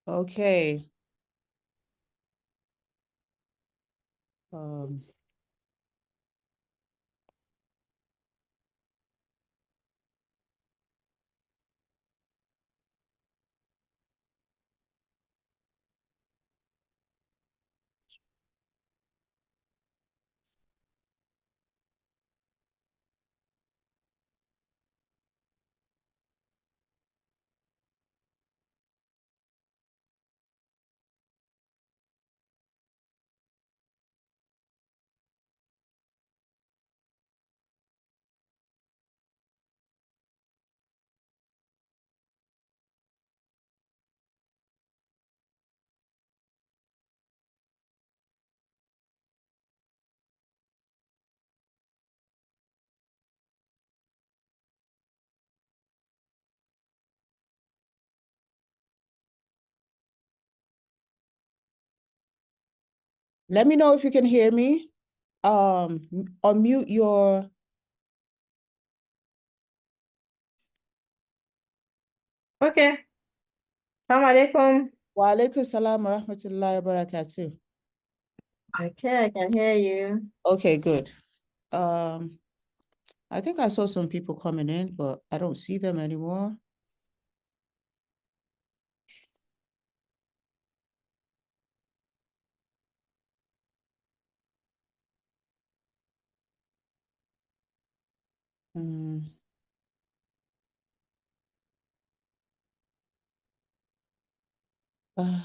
Okay. Um, Let me know if you can hear me. Unmute your. Okay. Assalamu alaikum. Wa alaikum salam wa rahmatullahi wa barakatuh. Okay, I can hear you. Okay, good. Um, I think I saw some people coming in, but I don't see them anymore. Mm. Uh,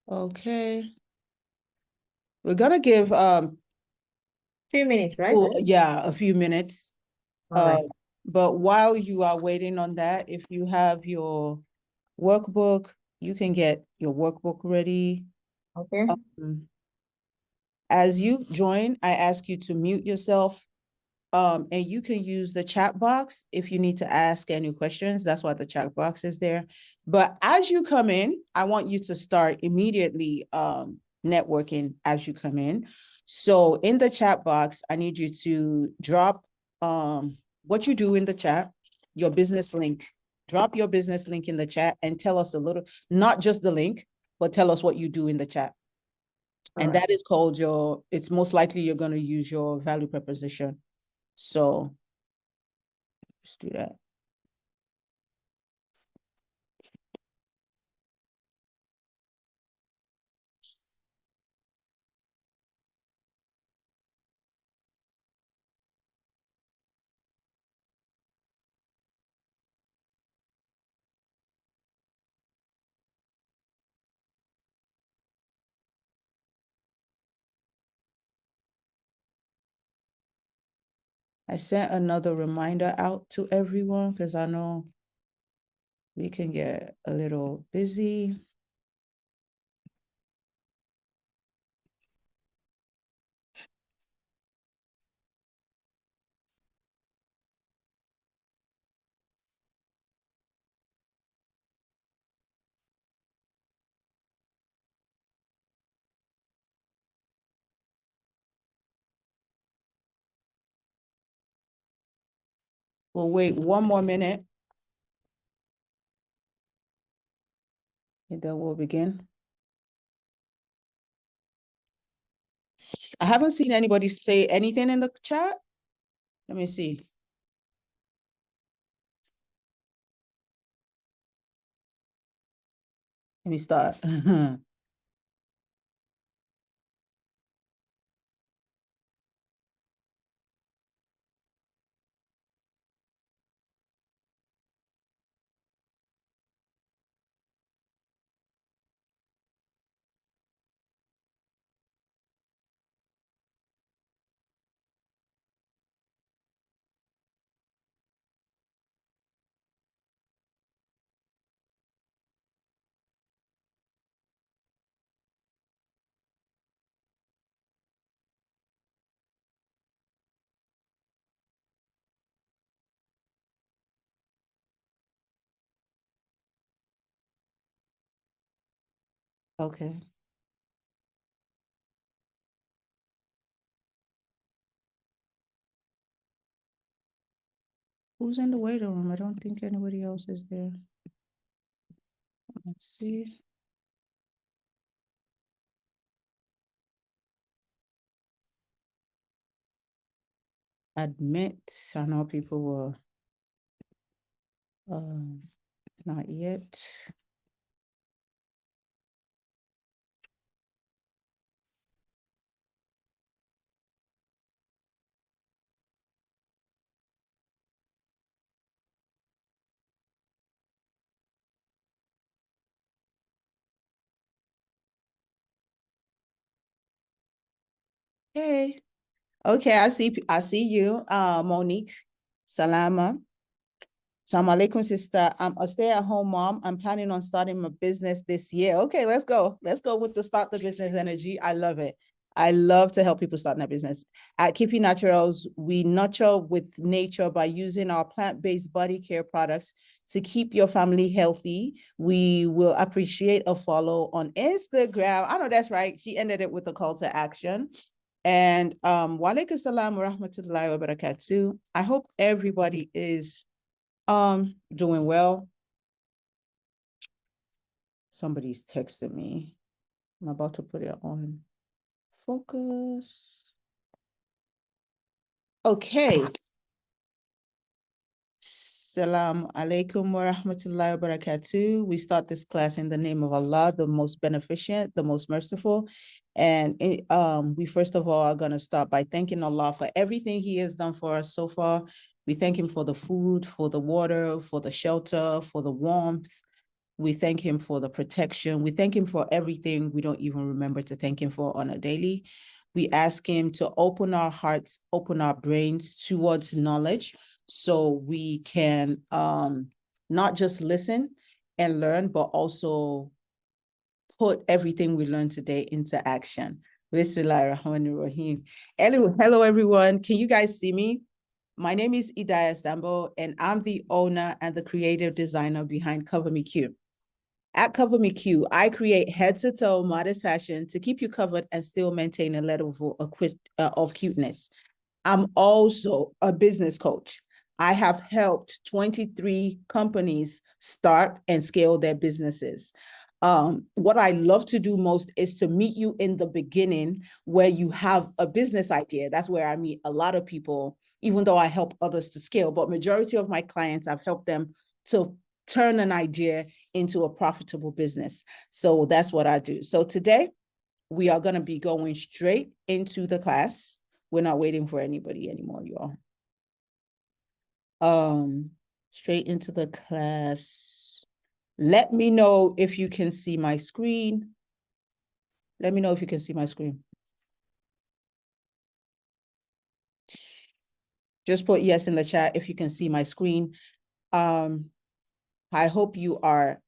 okay. We're gonna give 2 minutes, right? people, yeah, a few minutes. All Uh, right. but while you are waiting on that, if you have your workbook, you can get your workbook ready. Okay. Um, as you join, I ask you to mute yourself. And you can use the chat box if you need to ask any questions. That's why the chat box is there. But as you come in, I want you to start immediately networking as you come in. So in the chat box, I need you to drop what you do in the chat, your business link. Drop your business link in the chat and tell us a little, not just the link, but tell us what you do in the chat. All And right. that is called your, it's most likely you're going to use your value proposition. So let's do that. I sent another reminder out to everyone because I know we can get a little busy. We'll wait one more minute and then we'll begin. I haven't seen anybody say anything in the chat. Let me see. Let me start. Okay. Who's in the waiting room? I don't think anybody else is there. Let's see. Admit. I know people were not yet. Hey. Okay, I see you. Monique. Salama. Assalamu alaikum, sister. I'm a stay-at-home mom. I'm planning on starting my business this year. Okay, let's go. Let's go with the start the business energy. I love it. I love to help people start their business. At Keeping Naturals, we nurture with nature by using our plant-based body care products to keep your family healthy. We will appreciate a follow on Instagram. I know that's right. She ended it with a call to action. And wa alaikum salam wa rahmatullahi wa barakatuh. I hope everybody is doing well. Somebody's texting me. I'm about to put it on focus. Okay. Salam alaikum wa rahmatullahi wa barakatuh. We start this class in the name of Allah, the most beneficent, the most merciful. And we first of all are going to start by thanking Allah for everything He has done for us so far. We thank Him for the food, for the water, for the shelter, for the warmth. We thank Him for the protection. We thank Him for everything we don't even remember to thank Him for on a daily. We ask Him to open our hearts, open our brains towards knowledge so we can not just listen and learn, but also put everything we learned today into action. Bismillahirrahmanirrahim. Hello, everyone. Can you guys see me? My name is Idaya Sambo, and I'm the owner and the creative designer behind Cover Me Q. At Cover Me Q, I create head-to-toe modest fashion to keep you covered and still maintain a level of cuteness. I'm also a business coach. I have helped 23 companies start and scale their businesses. What I love to do most is to meet you in the beginning where you have a business idea. That's where I meet a lot of people, even though I help others to scale. But majority of my clients, I've helped them to turn an idea into a profitable business. So that's what I do. So today we are going to be going straight into the class. We're not waiting for anybody anymore, y'all. Straight into the class. Let me know if you can see my screen. Let me know if you can see my screen. Just put yes in the chat if you can see my screen. I hope you are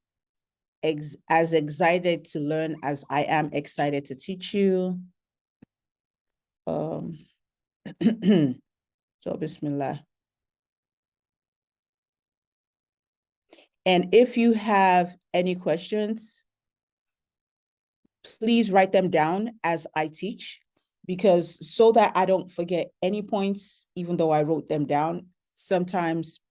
as excited to learn as I am excited to teach you. So Bismillah. And if you have any questions, please write them down as I teach, because so that I don't forget any points, even though I wrote them down. Sometimes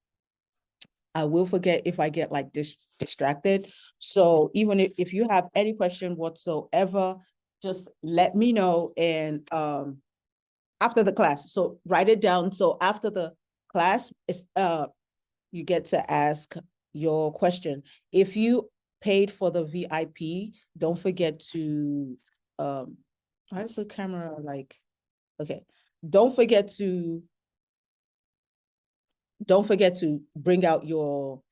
I will forget if I get like distracted. So even if you have any question whatsoever, just let me know. And after the class, so write it down. So after the class, you get to ask your question. If you paid for the VIP, don't forget to why is the camera like, okay, don't forget to bring out your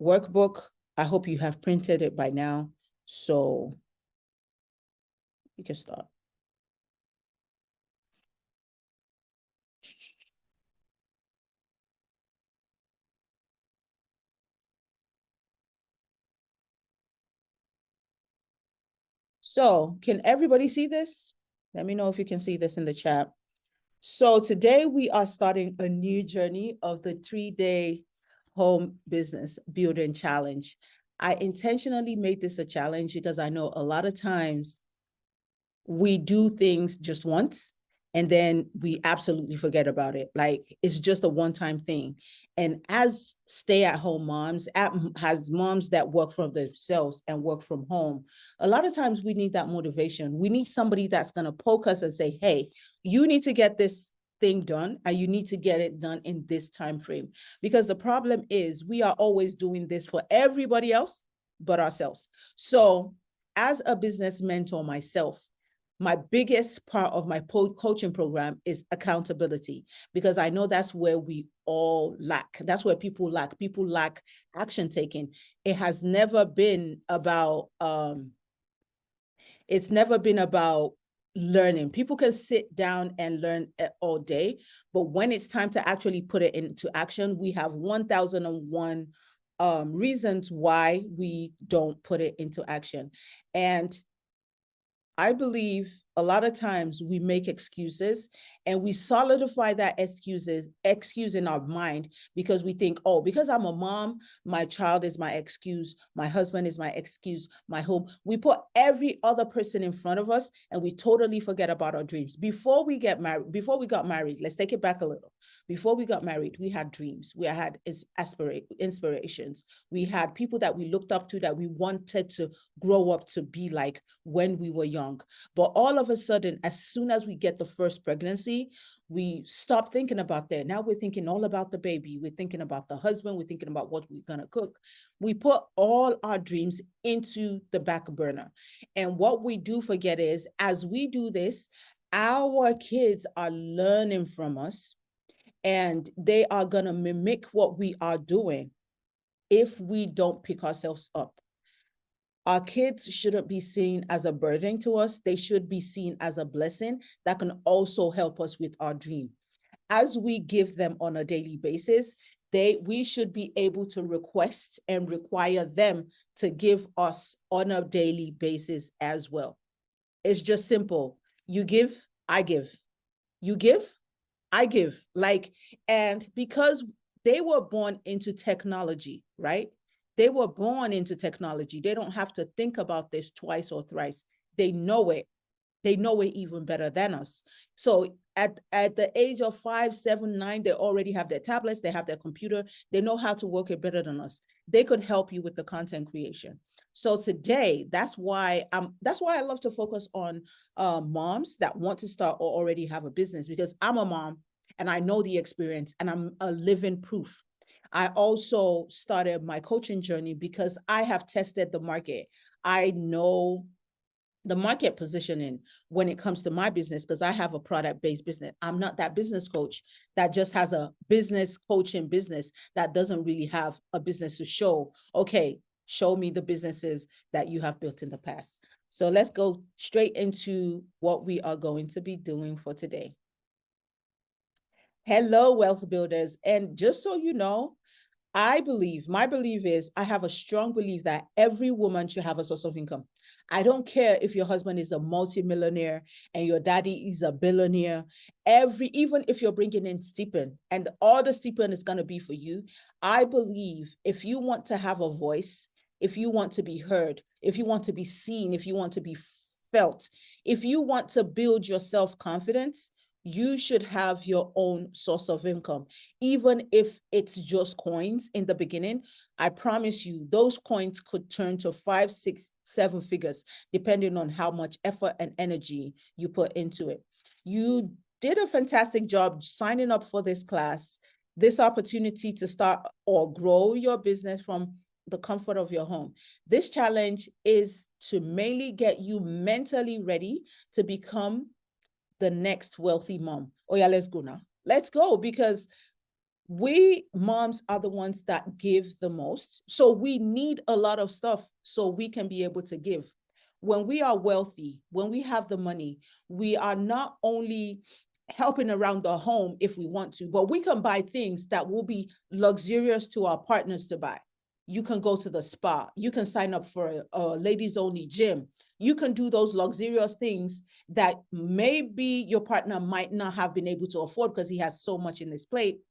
workbook. I hope you have printed it by now, so you can start. So can everybody see this? Let me know if you can see this in the chat. So today we are starting a new journey of the 3-day home business building challenge. I intentionally made this a challenge because I know a lot of times we do things just once and then we absolutely forget about it. Like it's just a one-time thing. And as stay-at-home moms, as moms that work for themselves and work from home, a lot of times we need that motivation. We need somebody that's going to poke us and say, hey, you need to get this thing done and you need to get it done in this time frame. Because the problem is we are always doing this for everybody else but ourselves. So as a business mentor myself, my biggest part of my coaching program is accountability, because I know that's where we all lack. That's where people lack. People lack action taking. It has never been about, it's never been about learning. People can sit down and learn all day, but when it's time to actually put it into action, we have 1001 reasons why we don't put it into action. And I believe a lot of times we make excuses and we solidify that excuse in our mind because we think, oh, because I'm a mom, my child is my excuse, my husband is my excuse, my home. We put every other person in front of us and we totally forget about our dreams. Before we got married, let's take it back a little. Before we got married, we had dreams, we had inspirations, we had people that we looked up to that we wanted to grow up to be like when we were young. But all of a sudden, as soon as we get the first pregnancy, we stop thinking about that. Now we're thinking all about the baby. We're thinking about the husband. We're thinking about what we're going to cook. We put all our dreams into the back burner. And what we do forget is, as we do this, our kids are learning from us and they are going to mimic what we are doing if we don't pick ourselves up. Our kids shouldn't be seen as a burden to us. They should be seen as a blessing that can also help us with our dream. As we give them on a daily basis, we should be able to request and require them to give us on a daily basis as well. It's just simple. You give, I give. You give, I give. And because they were born into technology, right? They were born into technology. They don't have to think about this twice or thrice. They know it. They know it even better than us. So at the age of 5, 7, 9, they already have their tablets, they have their computer, they know how to work it better than us. They could help you with the content creation. So today, that's why I love to focus on moms that want to start or already have a business, because I'm a mom and I know the experience and I'm a living proof. I also started my coaching journey because I have tested the market. I know the market positioning when it comes to my business, because I have a product-based business. I'm not that business coach that just has a business coaching business that doesn't really have a business to show. Okay, show me the businesses that you have built in the past. So let's go straight into what we are going to be doing for today. Hello, wealth builders. And just so you know, my belief is, I have a strong belief that every woman should have a source of income. I don't care if your husband is a multimillionaire and your daddy is a billionaire. Even if you're bringing in stipend and all the stipend is going to be for you, I believe if you want to have a voice, if you want to be heard, if you want to be seen, if you want to be felt, if you want to build your self-confidence, you should have your own source of income. Even if it's just coins in the beginning, I promise you, those coins could turn to 5, 6, 7 figures, depending on how much effort and energy you put into it. You did a fantastic job signing up for this class, this opportunity to start or grow your business from the comfort of your home. This challenge is to mainly get you mentally ready to become the next wealthy mom. Oh yeah, let's go now. Let's go, because we moms are the ones that give the most. So we need a lot of stuff so we can be able to give. When we are wealthy, when we have the money, we are not only helping around the home if we want to, but we can buy things that will be luxurious to our partners to buy. You can go to the spa. You can sign up for a ladies only gym. You can do those luxurious things that maybe your partner might not have been able to afford because he has so much in his plate.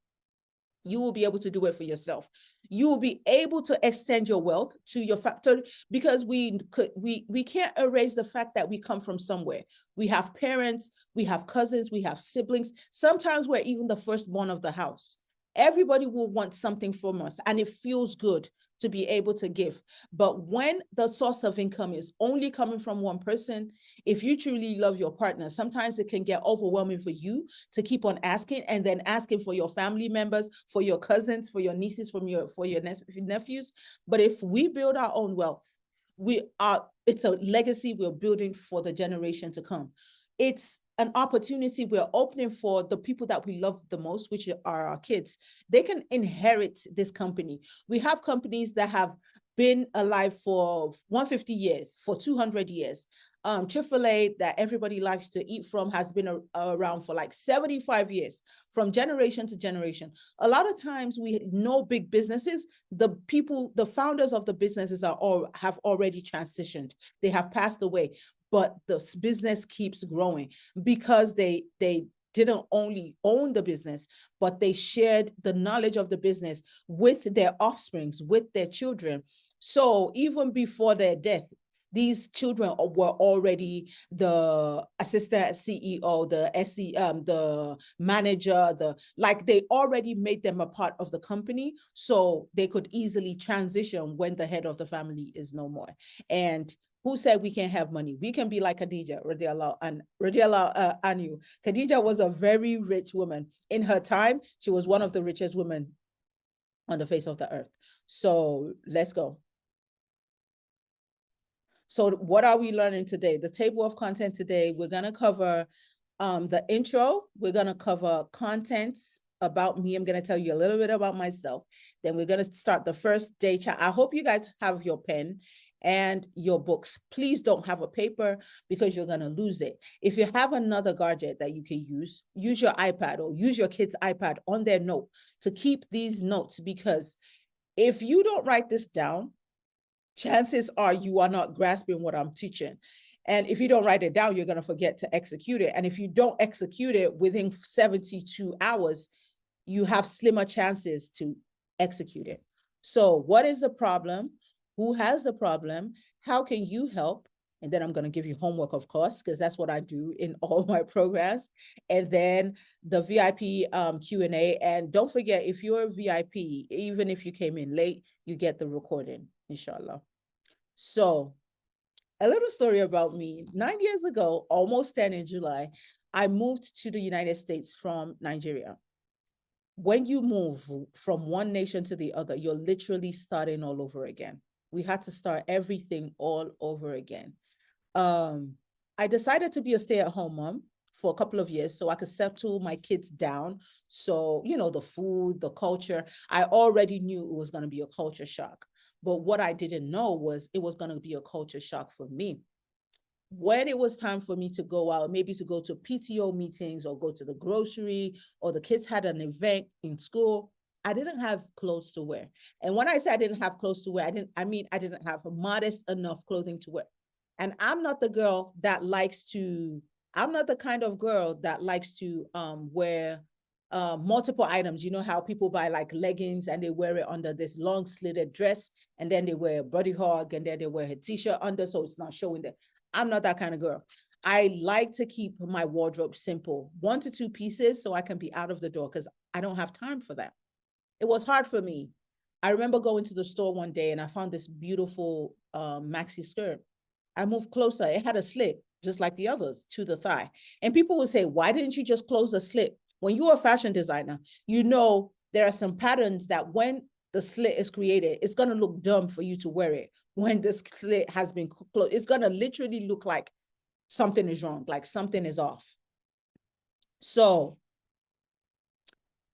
You will be able to do it for yourself. you will be able to extend your wealth to your factor, because we can't erase the fact that we come from somewhere. We have parents, we have cousins, we have siblings. Sometimes we're even the firstborn of the house. Everybody will want something from us, and it feels good to be able to give. But when the source of income is only coming from one person, if you truly love your partner, sometimes it can get overwhelming for you to keep on asking, and then asking for your family members, for your cousins, for your nieces, for your nephews. But if we build our own wealth, it's a legacy we're building for the generation to come. It's an opportunity we're opening for the people that we love the most, which are our kids. They can inherit this company. We have companies that have been alive for 150 years, for 200 years. Chick-fil-A, that everybody likes to eat from, has been around for like 75 years, from generation to generation. A lot of times we know big businesses, the founders of the businesses have already transitioned. They have passed away, but the business keeps growing because they didn't only own the business, but they shared the knowledge of the business with their offsprings, with their children. So even before their death, these children were already the assistant CEO, the SE, the manager, they already made them a part of the company, so they could easily transition when the head of the family is no more. And who said we can't have money? We can be like Khadija, radiallahu anhu. Khadija was a very rich woman. In her time, she was one of the richest women on the face of the earth. So let's go. So what are we learning today? The table of content today, we're going to cover the intro. We're going to cover contents about me. I'm going to tell you a little bit about myself. Then we're going to start the first day chat. I hope you guys have your pen and your books. Please don't have a paper, because you're going to lose it. If you have another gadget that you can use your iPad, or use your kid's iPad on their note to keep these notes, because if you don't write this down, chances are you are not grasping what I'm teaching. And if you don't write it down, you're going to forget to execute it. And if you don't execute it within 72 hours, you have slimmer chances to execute it. So what is the problem? Who has the problem? How can you help? And then I'm going to give you homework, of course, because that's what I do in all my programs. And then the VIP Q&A. And don't forget, if you're a VIP, even if you came in late, you get the recording, inshallah. So a little story about me. 9 years ago, almost 10 in July, I moved to the United States from Nigeria. When you move from one nation to the other, you're literally starting all over again. We had to start everything all over again. I decided to be a stay-at-home mom for a couple of years so I could settle my kids down. So, the food, the culture, I already knew it was going to be a culture shock. But what I didn't know was it was going to be a culture shock for me. When it was time for me to go out, maybe to go to PTO meetings or go to the grocery, or the kids had an event in school, I didn't have clothes to wear. And when I say I didn't have clothes to wear, I didn't have a modest enough clothing to wear. And I'm not the kind of girl that likes to wear multiple items. You know how people buy like leggings and they wear it under this long slitted dress, and then they wear a body hug, and then they wear a t-shirt under, so it's not showing that. I'm not that kind of girl. I like to keep my wardrobe simple, 1 to 2 pieces, so I can be out of the door, because I don't have time for that. It was hard for me. I remember going to the store one day and I found this beautiful maxi skirt. I moved closer. It had a slit, just like the others, to the thigh. And people would say, why didn't you just close the slit? When you're a fashion designer, there are some patterns that when the slit is created, it's going to look dumb for you to wear it. When the slit has been closed, it's going to literally look like something is wrong, like something is off. So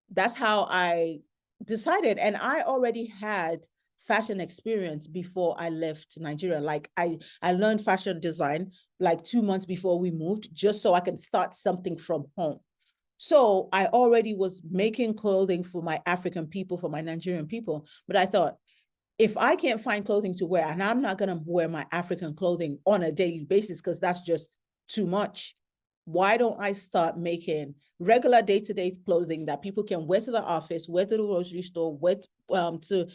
that's how I decided. And I already had fashion experience before I left Nigeria. Like I learned fashion design like 2 months before we moved, just so I can start something from home. So I already was making clothing for my African people, for my Nigerian people. But I thought, if I can't find clothing to wear, and I'm not going to wear my African clothing on a daily basis, because that's just too much, why don't I start making regular day-to-day clothing that people can wear to the office, wear to the grocery store, wear to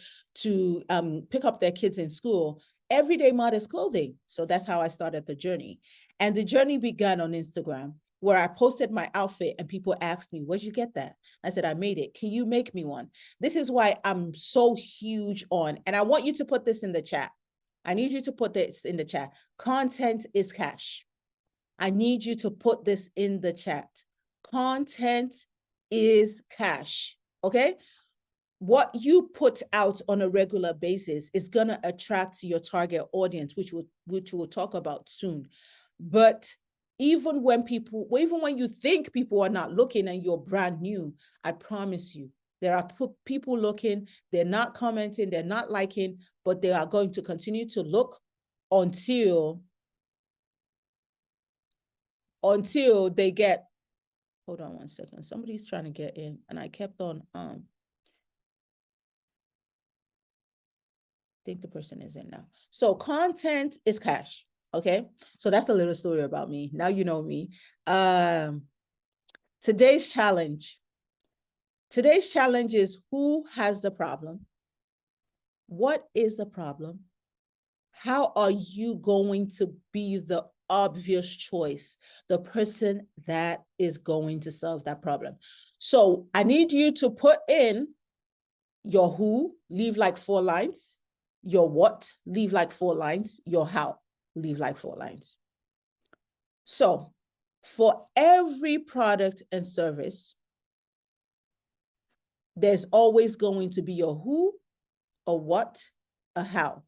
pick up their kids in school, everyday modest clothing. So that's how I started the journey. And the journey began on Instagram, where I posted my outfit and people asked me, where'd you get that? I said, I made it. Can you make me one? This is why I'm so huge on, and I want you to put this in the chat. I need you to put this in the chat. Content is cash. I need you to put this in the chat. Content is cash, okay? What you put out on a regular basis is gonna attract your target audience, which we'll talk about soon. But even when you think people are not looking and you're brand new, I promise you, there are people looking, they're not commenting, they're not liking, but they are going to continue to look until they get, hold on one second, somebody's trying to get in and I kept on, I think the person is in now. So content is cash, okay? So that's a little story about me. Now you know me. Today's challenge is, who has the problem? What is the problem? How are you going to be the obvious choice, the person that is going to solve that problem? So I need you to put in your who, leave like 4 lines, your what, leave like 4 lines, your how, leave like 4 lines. So for every product and service, there's always going to be a who, a what, a how.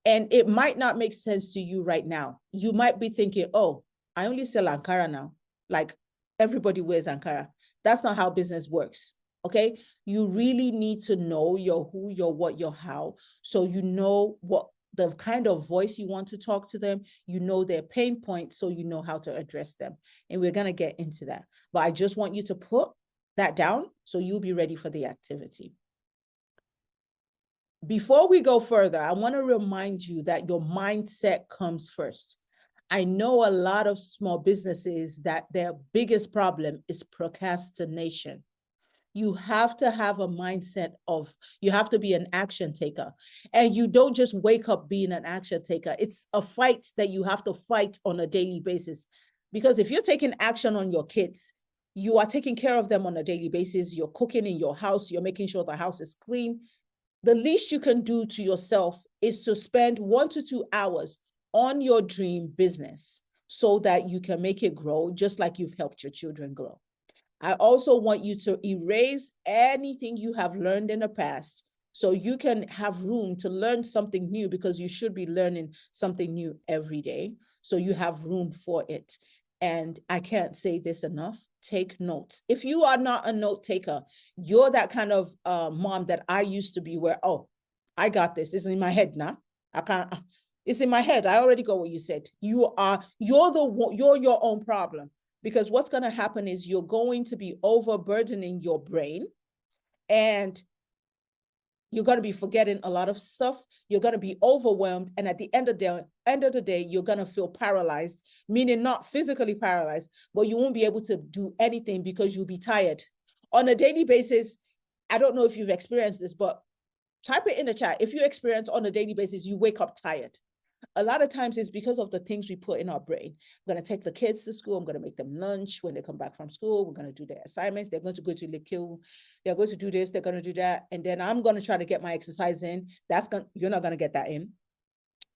And it might not make sense to you right now. You might be thinking, oh, I only sell Ankara now. Like everybody wears Ankara. That's not how business works, okay? You really need to know your who, your what, your how. So you know what the kind of voice you want to talk to them, you know their pain points, so you know how to address them. And we're gonna get into that. But I just want you to put that down so you'll be ready for the activity. Before we go further, I want to remind you that your mindset comes first. I know a lot of small businesses that their biggest problem is procrastination. You have to have a mindset of, you have to be an action taker. And you don't just wake up being an action taker. It's a fight that you have to fight on a daily basis. Because if you're taking action on your kids, you are taking care of them on a daily basis. You're cooking in your house. You're making sure the house is clean. The least you can do to yourself is to spend 1 to 2 hours on your dream business so that you can make it grow, just like you've helped your children grow. I also want you to erase anything you have learned in the past so you can have room to learn something new, because you should be learning something new every day. So you have room for it. And I can't say this enough. Take notes. If you are not a note taker, you're that kind of mom that I used to be, where, oh, I got this. It's in my head now. I can't, it's in my head. I already got what you said. You're your own problem. Because what's going to happen is you're going to be overburdening your brain, and you're going to be forgetting a lot of stuff. You're going to be overwhelmed. And at the end of the day, you're going to feel paralyzed, meaning not physically paralyzed, but you won't be able to do anything because you'll be tired. On a daily basis, I don't know if you've experienced this, but type it in the chat. If you experience on a daily basis, you wake up tired. A lot of times it's because of the things we put in our brain. I'm going to take the kids to school. I'm going to make them lunch when they come back from school. We're going to do their assignments. They're going to go to Likil. They're going to do this. They're going to do that. And then I'm going to try to get my exercise in. You're not going to get that in.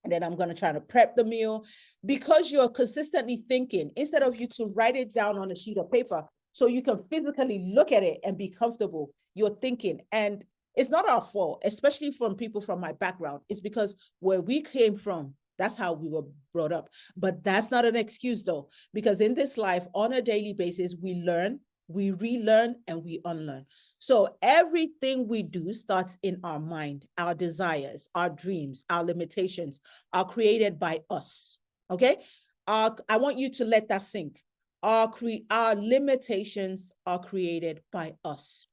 And then I'm going to try to prep the meal, because you're consistently thinking, instead of you to write it down on a sheet of paper so you can physically look at it and be comfortable. You're thinking, and it's not our fault, especially from people from my background. It's because where we came from, that's how we were brought up. But that's not an excuse though, because in this life, on a daily basis, we learn, we relearn, and we unlearn. So everything we do starts in our mind. Our desires, our dreams, our limitations are created by us, okay? I want you to let that sink. Our limitations are created by us.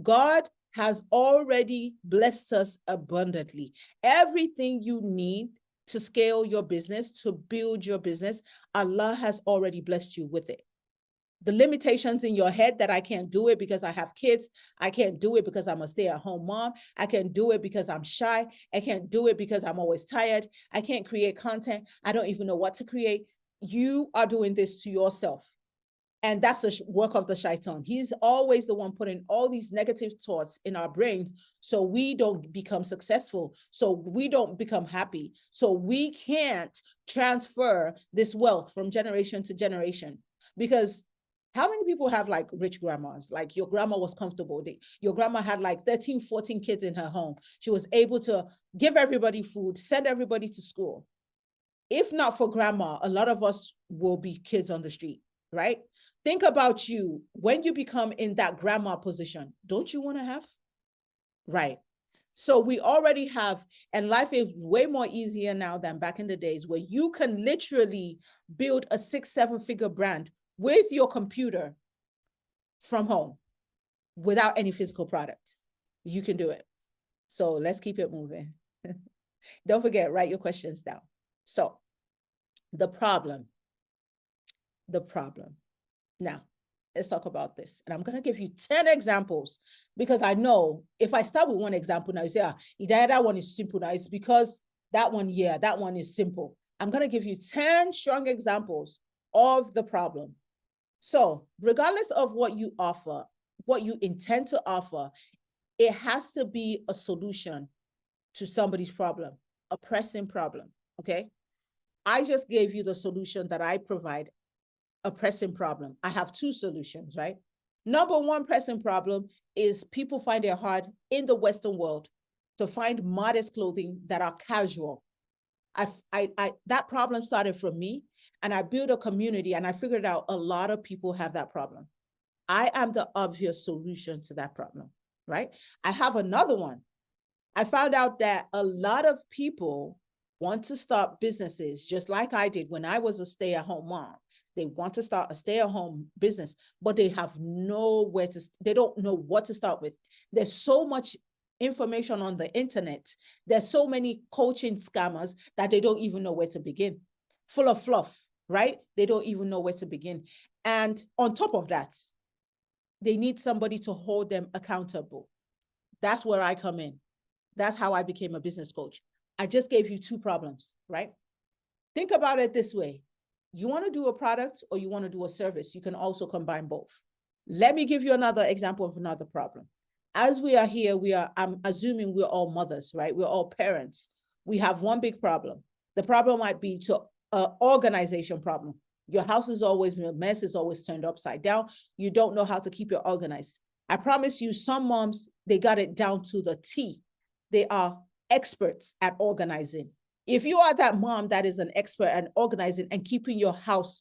God has already blessed us abundantly. Everything you need to scale your business, to build your business, Allah has already blessed you with it. the limitations in your head that I can't do it because I have kids. I can't do it because I'm a stay-at-home mom. I can't do it because I'm shy. I can't do it because I'm always tired. I can't create content. I don't even know what to create. You are doing this to yourself. And that's the work of the shaitan. He's always the one putting all these negative thoughts in our brains so we don't become successful, so we don't become happy, so we can't transfer this wealth from generation to generation. Because how many people have like rich grandmas? Like your grandma was comfortable. Your grandma had like 13, 14 kids in her home. She was able to give everybody food, send everybody to school. If not for grandma, a lot of us will be kids on the street, right? Think about you when you become in that grandma position. Don't you want to have? Right. So we already have, and life is way more easier now than back in the days where you can literally build a 6-7 figure brand with your computer from home without any physical product. You can do it. So let's keep it moving. Don't forget, write your questions down. So the problem. Now, let's talk about this. And I'm going to give you 10 examples because I know if I start with one example now, you say, that one is simple. Now it's because that one is simple. I'm going to give you 10 strong examples of the problem. So regardless of what you offer, what you intend to offer, it has to be a solution to somebody's problem, a pressing problem, okay? I just gave you the solution that I provide, a pressing problem. I have 2 solutions, right? Number one pressing problem is people find it hard in the Western world to find modest clothing that are casual. That problem started from me, and I built a community, and I figured out a lot of people have that problem. I am the obvious solution to that problem, right? I have another one. I found out that a lot of people want to start businesses just like I did when I was a stay-at-home mom. They want to start a stay-at-home business, but they have they don't know what to start with. There's so much information on the internet. There's so many coaching scammers that they don't even know where to begin. Full of fluff, right? They don't even know where to begin. And on top of that, they need somebody to hold them accountable. That's where I come in. That's how I became a business coach. I just gave you 2 problems, right? Think about it this way. You want to do a product or you want to do a service, you can also combine both. Let me give you another example of another problem. As we are here, I'm assuming we're all mothers, right? We're all parents. We have one big problem. The problem might be organization problem. Your house is always a mess, is always turned upside down. You don't know how to keep it organized. I promise you, some moms, they got it down to the T. They are experts at organizing. If you are that mom that is an expert at organizing and keeping your house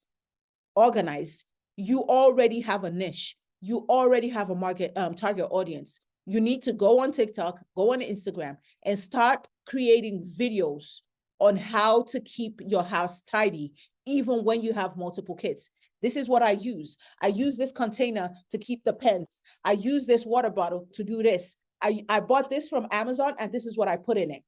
organized, you already have a niche. You already have a target audience. You need to go on TikTok, go on Instagram, and start creating videos on how to keep your house tidy, even when you have multiple kids. This is what I use. I use this container to keep the pens. I use this water bottle to do this. I bought this from Amazon, and this is what I put in it.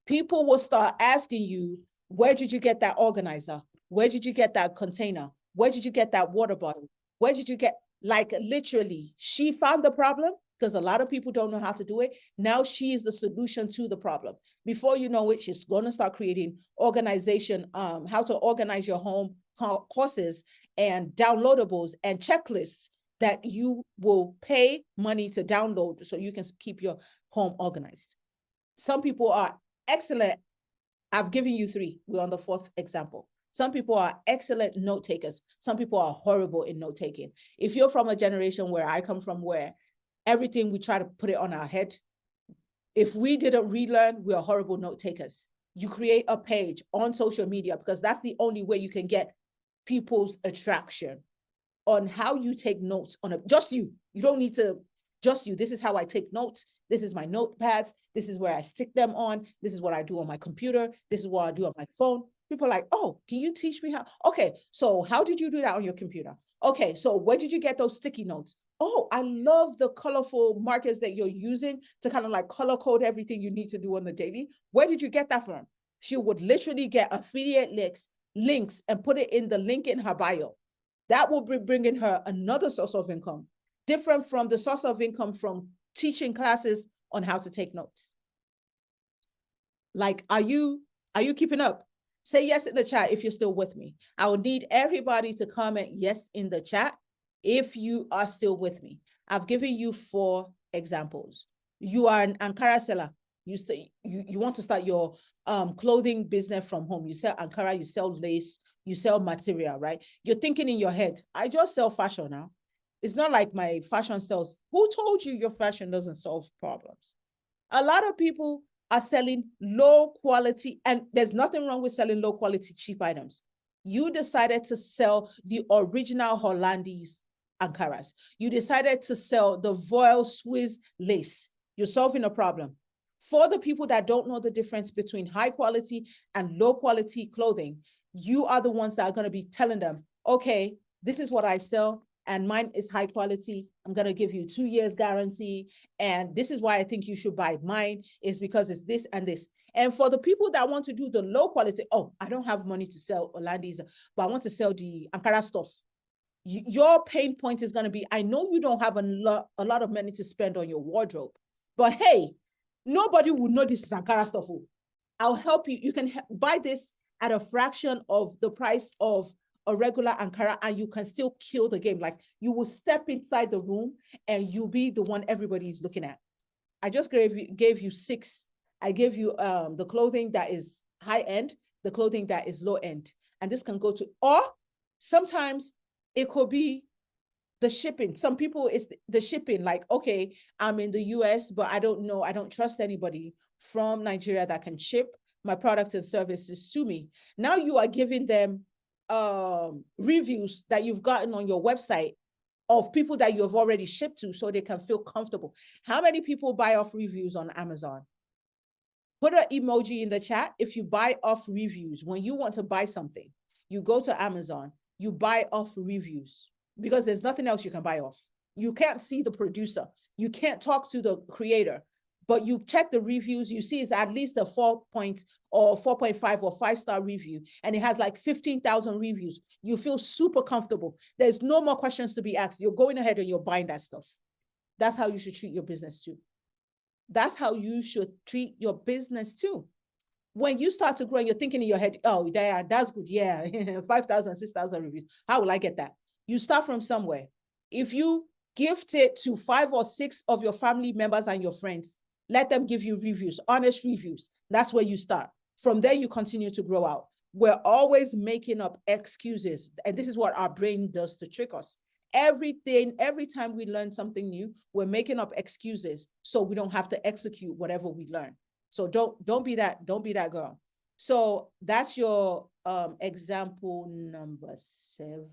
People will start asking you, where did you get that organizer? Where did you get that container? Where did you get that water bottle? Where did you get, like literally, she found the problem because a lot of people don't know how to do it. Now she is the solution to the problem. Before you know it, she's going to start creating organization, how to organize your home courses and downloadables and checklists that you will pay money to download so you can keep your home organized. Some people are excellent. I've given you 3. We're on the 4th example. Some people are excellent note takers. Some people are horrible in note taking. If you're from a generation where I come from, where everything we try to put it on our head, if we didn't relearn, we are horrible note takers. You create a page on social media because that's the only way you can get people's attraction on how you take notes on just you. You don't need to, just you. This is how I take notes. This is my notepads. This is where I stick them on. This is what I do on my computer. This is what I do on my phone. People are like, oh, can you teach me how? Okay, so how did you do that on your computer? Okay, so where did you get those sticky notes? Oh, I love the colorful markers that you're using to kind of like color code everything you need to do on the daily. Where did you get that from? She would literally get affiliate links and put it in the link in her bio. That will be bringing her another source of income, different from the source of income from teaching classes on how to take notes. Like, are you keeping up? Say yes in the chat if you're still with me. I will need everybody to comment yes in the chat if you are still with me. I've given you 4 examples. You are an Ankara seller. You want to start your clothing business from home. You sell Ankara, you sell lace, you sell material, right? You're thinking in your head, I just sell fashion now. It's not like my fashion sells. Who told you your fashion doesn't solve problems? A lot of people are selling low quality, and there's nothing wrong with selling low quality, cheap items. You decided to sell the original Hollandaise Ankaras. You decided to sell the Voile Swiss lace. You're solving a problem. For the people that don't know the difference between high quality and low quality clothing, you are the ones that are going to be telling them, okay, this is what I sell and mine is high quality. I'm going to give you 2 years guarantee. And this is why I think you should buy mine, is because it's this and this. And for the people that want to do the low quality, oh, I don't have money to sell Hollandaise, but I want to sell the Ankara stuff. Your pain point is going to be, I know you don't have a lot of money to spend on your wardrobe, but hey, nobody will know this is Ankara stuff. I'll help you. You can buy this at a fraction of the price of a regular Ankara, and you can still kill the game. Like, you will step inside the room and you'll be the one everybody is looking at. I just gave you 6. I gave you the clothing that is high end, the clothing that is low end. And this can go to, or sometimes it could be the shipping. Some people, it's the shipping. Like, okay, I'm in the US, but I don't know, I don't trust anybody from Nigeria that can ship my products and services to me. Now you are giving them reviews that you've gotten on your website of people that you have already shipped to, so they can feel comfortable. How many people buy off reviews on Amazon? Put an emoji in the chat if you buy off reviews. When you want to buy something, you go to Amazon, you buy off reviews, because there's nothing else you can buy off. You can't see the producer. You can't talk to the creator, but you check the reviews, you see it's at least a 4 or 4.5 or 5-star review, and it has like 15,000 reviews. You feel super comfortable. There's no more questions to be asked. You're going ahead and you're buying that stuff. That's how you should treat your business too. That's how you should treat your business too. When you start to grow and you're thinking in your head, oh, yeah, that's good. Yeah, 5,000, 6,000 reviews. How will I get that? You start from somewhere. If you gift it to 5 or 6 of your family members and your friends, let them give you reviews, honest reviews. That's where you start. From there, you continue to grow out. We're always making up excuses. And this is what our brain does to trick us. Every time we learn something new, we're making up excuses so we don't have to execute whatever we learn. So don't be that girl. So that's your example number 7,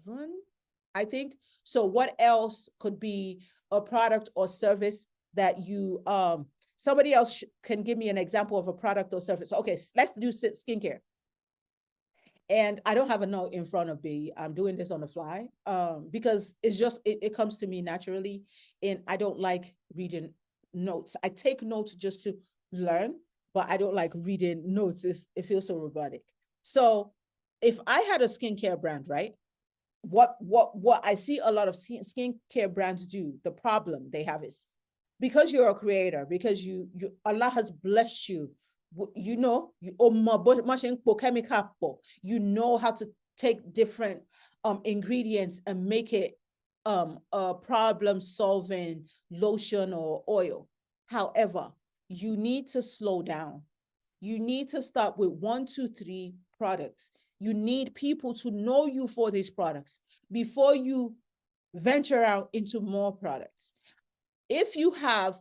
I think. So what else could be a product or service that you somebody else can give me an example of a product or service? Okay, let's do skincare. And I don't have a note in front of me. I'm doing this on the fly because it's just, it comes to me naturally. And I don't like reading notes. I take notes just to learn, but I don't like reading notes. It feels so robotic. So if I had a skincare brand, right? What I see a lot of skincare brands do, the problem they have is, because you're a creator, because Allah has blessed you, you know, you know how to take different ingredients and make it a problem solving lotion or oil. However, you need to slow down. You need to start with 1, 2, 3 products. You need people to know you for these products before you venture out into more products. If you have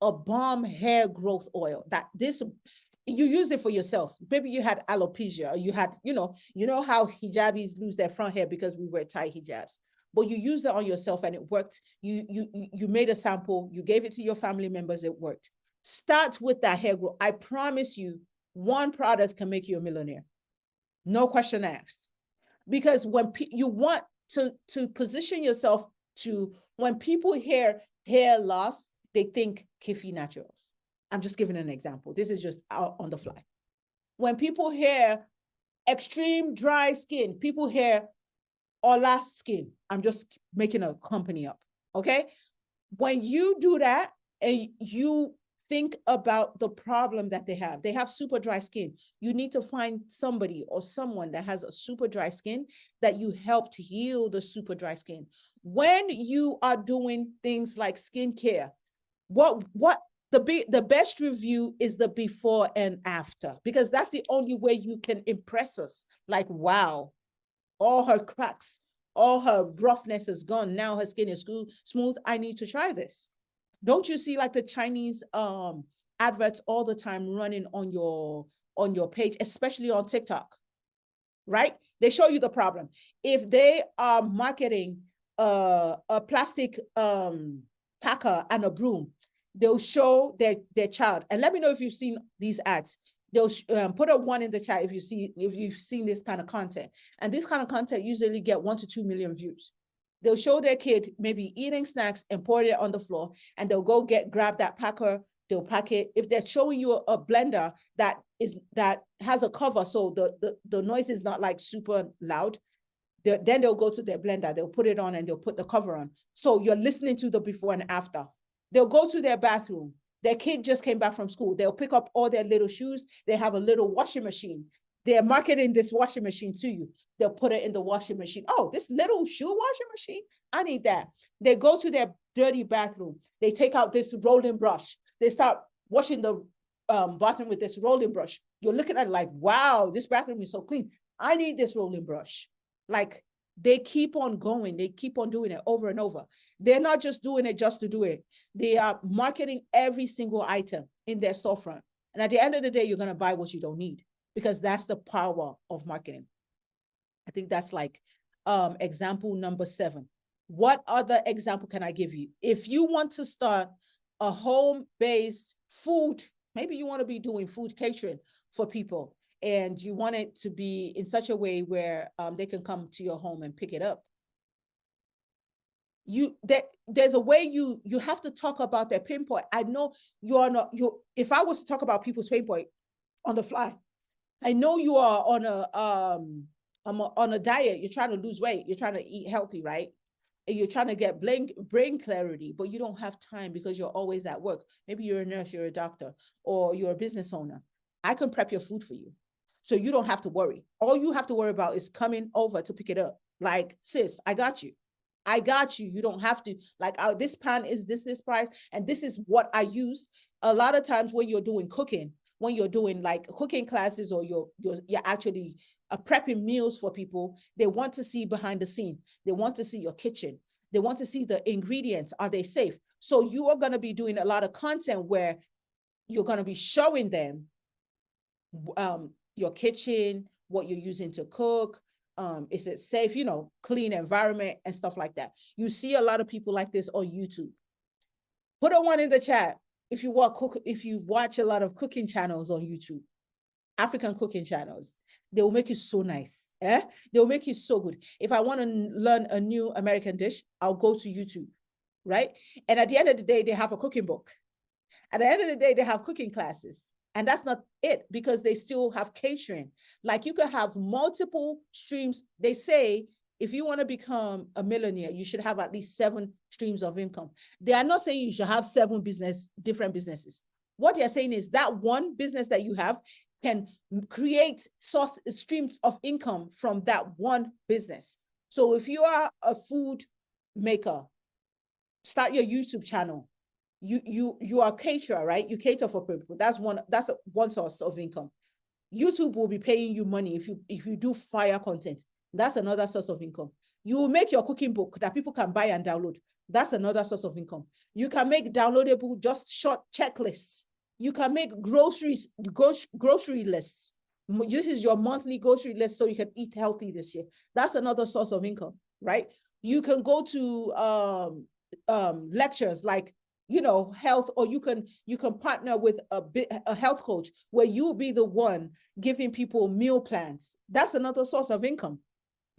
a bomb hair growth oil, you use it for yourself. Maybe you had alopecia, or you had, you know how hijabis lose their front hair because we wear tight hijabs, but you used it on yourself and it worked. You made a sample, you gave it to your family members, it worked. Start with that hair growth. I promise you, one product can make you a millionaire. No question asked. Because when you want to position yourself to, when people hear hair loss, they think Kifi Naturals. I'm just giving an example. This is just out on the fly. When people hear extreme dry skin, people hear Ola Skin. I'm just making a company up. Okay. When you do that and you think about the problem that they have super dry skin. You need to find somebody or someone that has a super dry skin that you help to heal the super dry skin. When you are doing things like skincare, what the best review is the before and after, because that's the only way you can impress us. Like, wow, all her cracks, all her roughness is gone. Now her skin is smooth. I need to try this. Don't you see like the Chinese adverts all the time running on your page, especially on TikTok, right? They show you the problem. If they are marketing a plastic packer and a broom, they'll show their child. And let me know if you've seen these ads. They'll put a one in the chat if you've seen this kind of content. And this kind of content usually get 1 to 2 million views. They'll show their kid maybe eating snacks and pour it on the floor, and they'll go grab that packer. They'll pack it. If they're showing you a blender that has a cover, so the noise is not like super loud, then they'll go to their blender. They'll put it on and they'll put the cover on. So you're listening to the before and after. They'll go to their bathroom. Their kid just came back from school. They'll pick up all their little shoes. They have a little washing machine. They're marketing this washing machine to you. They'll put it in the washing machine. Oh, this little shoe washing machine, I need that. They go to their dirty bathroom. They take out this rolling brush. They start washing the bathroom with this rolling brush. You're looking at it like, wow, this bathroom is so clean. I need this rolling brush. Like, they keep on going. They keep on doing it over and over. They're not just doing it just to do it. They are marketing every single item in their storefront. And at the end of the day, you're going to buy what you don't need, because that's the power of marketing. I think that's like example number 7. What other example can I give you? If you want to start a home-based food, maybe you want to be doing food catering for people, and you want it to be in such a way where they can come to your home and pick it up. There's a way you have to talk about their pain point. I know you're not if I was to talk about people's pain point on the fly, I know you are on a diet. You're trying to lose weight. You're trying to eat healthy, right? And you're trying to get brain clarity, but you don't have time because you're always at work. Maybe you're a nurse, you're a doctor, or you're a business owner. I can prep your food for you, so you don't have to worry. All you have to worry about is coming over to pick it up. Like, sis, I got you. I got you. You don't have to, like, this pan is this price, and this is what I use. A lot of times when you're doing cooking, when you're doing like cooking classes, or you're actually prepping meals for people, they want to see behind the scene. They want to see your kitchen. They want to see the ingredients. Are they safe? So you are going to be doing a lot of content where you're going to be showing them your kitchen, what you're using to cook. Is it safe, clean environment and stuff like that. You see a lot of people like this on YouTube. Put a one in the chat if you watch a lot of cooking channels on YouTube, African cooking channels. They will make you so nice. They will make you so good. If I want to learn a new American dish, I'll go to YouTube, right? And at the end of the day, they have a cooking book. At the end of the day, they have cooking classes. And that's not it, because they still have catering. Like, you could have multiple streams. They say if you want to become a millionaire, you should have at least 7 streams of income. They are not saying you should have 7 different businesses. What they're saying is that one business that you have can create streams of income from that one business. So if you are a food maker, start your YouTube channel. You are a caterer, right? You cater for people. That's one source of income. YouTube will be paying you money if you do fire content. That's another source of income. You will make your cooking book that people can buy and download. That's another source of income. You can make downloadable, just short checklists. You can make grocery lists. This is your monthly grocery list, so you can eat healthy this year. That's another source of income, right? You can go to lectures like health, or you can partner with a health coach where you'll be the one giving people meal plans. That's another source of income.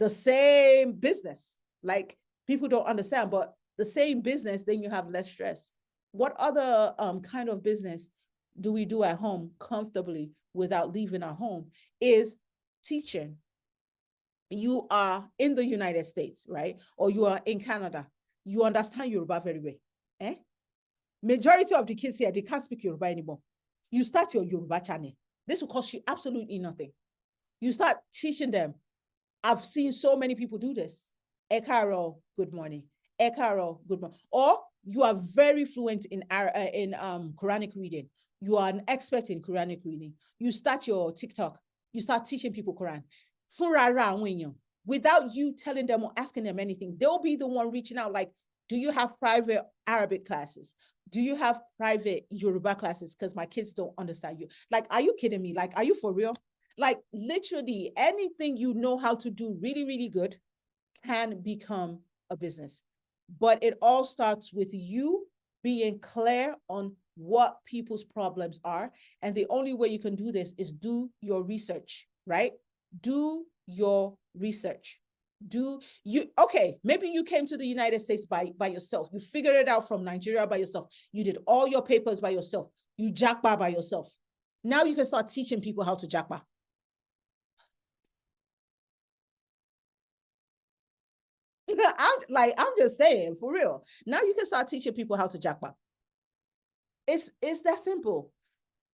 The same business, like, people don't understand, but the same business, then you have less stress. What other kind of business do we do at home comfortably without leaving our home? Is teaching. you are in the United States, right? Or you are in Canada, you understand Yoruba very well. Eh? Majority of the kids here, they can't speak Yoruba anymore. You start your Yoruba channel. This will cost you absolutely nothing. You start teaching them. I've seen so many people do this. Ekaro, good morning. Ekaro, good morning. Or you are very fluent in Quranic reading. You are an expert in Quranic reading. You start your TikTok. You start teaching people Quran. Without you telling them or asking them anything, they'll be the one reaching out like, do you have private Arabic classes? Do you have private Yoruba classes? Because my kids don't understand you. Like, are you kidding me? Like, are you for real? Like, literally anything you know how to do really, really good can become a business. But it all starts with you being clear on what people's problems are. And the only way you can do this is do your research, right? Do your research. Okay, maybe you came to the United States by yourself. You figured it out from Nigeria by yourself. You did all your papers by yourself. You jackpot by yourself. Now you can start teaching people how to jackpot. I'm just saying, for real. Now you can start teaching people how to jackpot. It's that simple.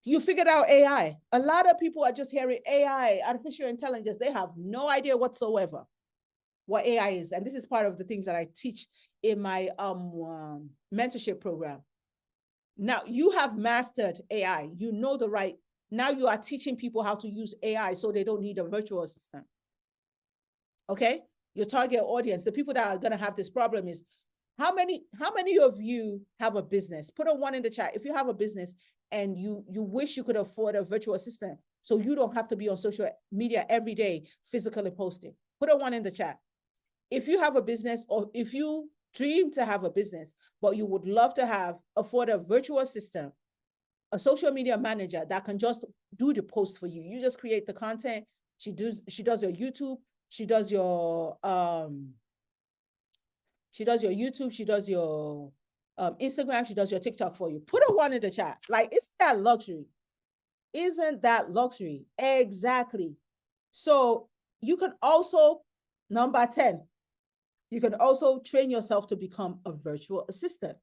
You figured out AI. A lot of people are just hearing AI, artificial intelligence. They have no idea whatsoever what AI is. And this is part of the things that I teach in my mentorship program. Now you have mastered AI. You know the right. Now you are teaching people how to use AI so they don't need a virtual assistant. Okay? Your target audience, the people that are going to have this problem is how many of you have a business? Put a 1 in the chat if you have a business and you wish you could afford a virtual assistant so you don't have to be on social media every day physically posting. Put a 1 in the chat. If you have a business or if you dream to have a business, but you would love to afford a virtual assistant, a social media manager that can just do the post for you. You just create the content. She does your YouTube. She does your YouTube. She does your Instagram. She does your TikTok for you. Put a 1 in the chat. Like, isn't that luxury? Isn't that luxury? Exactly. So you can also, number 10, you can also train yourself to become a virtual assistant.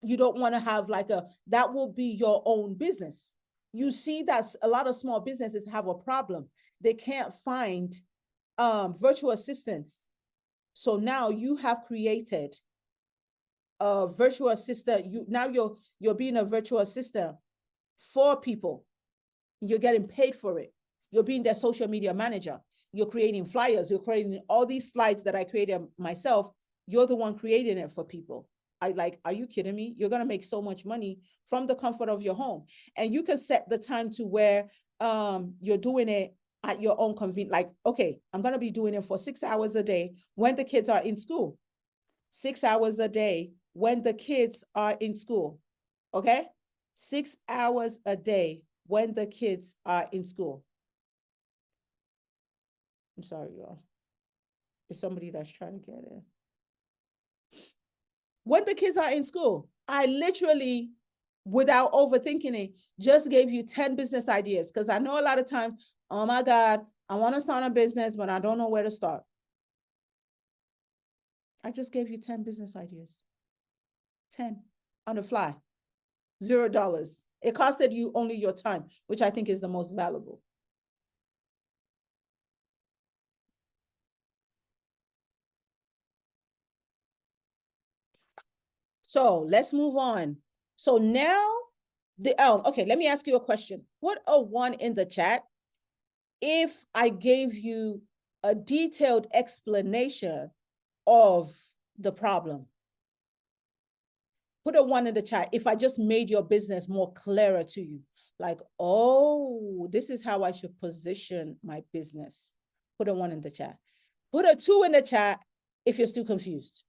You don't want to have that will be your own business. You see that a lot of small businesses have a problem. They can't find virtual assistants. So now you have created a virtual assistant. You're being a virtual assistant for people. You're getting paid for it. You're being their social media manager. You're creating flyers. You're creating all these slides that I created myself. You're the one creating it for people. Are you kidding me? You're going to make so much money from the comfort of your home. And you can set the time to where you're doing it at your own convenience. Like, okay, I'm going to be doing it for 6 hours a day when the kids are in school. 6 hours a day when the kids are in school. Okay? 6 hours a day when the kids are in school. I'm sorry, y'all. There's somebody that's trying to get in. When the kids are in school, I literally, without overthinking it, just gave you 10 business ideas. Because I know a lot of times, oh my God, I want to start a business, but I don't know where to start. I just gave you 10 business ideas. 10 on the fly. $0. It costed you only your time, which I think is the most valuable. So let's move on. So now okay, let me ask you a question. Put a 1 in the chat if I gave you a detailed explanation of the problem. Put a 1 in the chat if I just made your business more clearer to you. Like, oh, this is how I should position my business. Put a 1 in the chat. Put a 2 in the chat if you're still confused.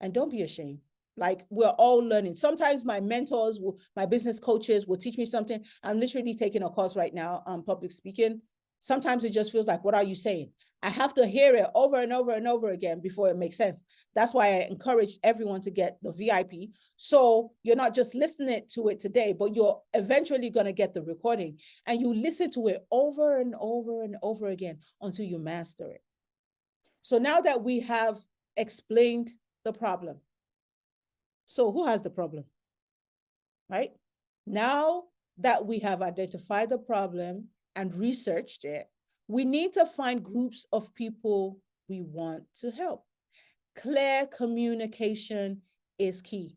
And don't be ashamed. Like, we're all learning. Sometimes my mentors, my business coaches will teach me something. I'm literally taking a course right now on public speaking. Sometimes it just feels like, what are you saying? I have to hear it over and over and over again before it makes sense. That's why I encourage everyone to get the VIP. So you're not just listening to it today, but you're eventually going to get the recording and you listen to it over and over and over again until you master it. So now that we have explained the problem, so who has the problem? Right? Now that we have identified the problem and researched it, we need to find groups of people we want to help. Clear communication is key.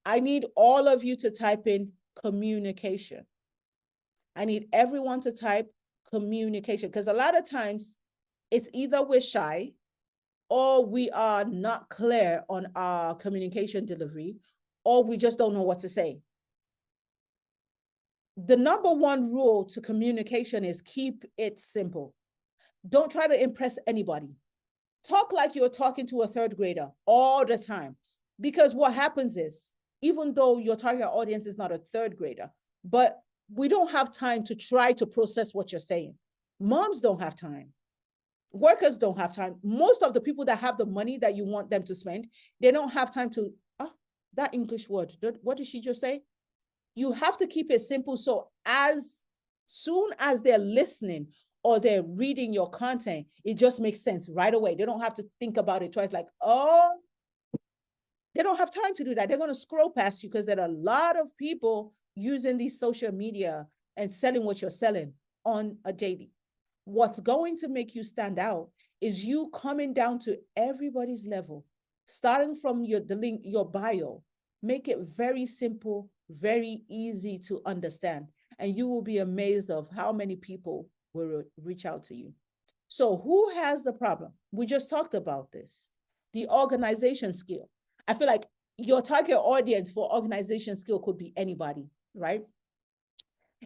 I need all of you to type in communication. I need everyone to type communication because a lot of times it's either we're shy or we are not clear on our communication delivery, or we just don't know what to say. The number one rule to communication is keep it simple. Don't try to impress anybody. Talk like you're talking to a third grader all the time. Because what happens is, even though your target audience is not a third grader, but we don't have time to try to process what you're saying. Moms don't have time. Workers don't have time. Most of the people that have the money that you want them to spend, they don't have time to, that English word, what did she just say? You have to keep it simple. So as soon as they're listening or they're reading your content, it just makes sense right away. They don't have to think about it twice, like, oh, they don't have time to do that. They're going to scroll past you because there are a lot of people using these social media and selling what you're selling on a daily. What's going to make you stand out is you coming down to everybody's level, starting from the link, your bio. Make it very simple, very easy to understand, and you will be amazed of how many people will reach out to you. So who has the problem? We just talked about this. The organization skill. I feel like your target audience for organization skill could be anybody, right?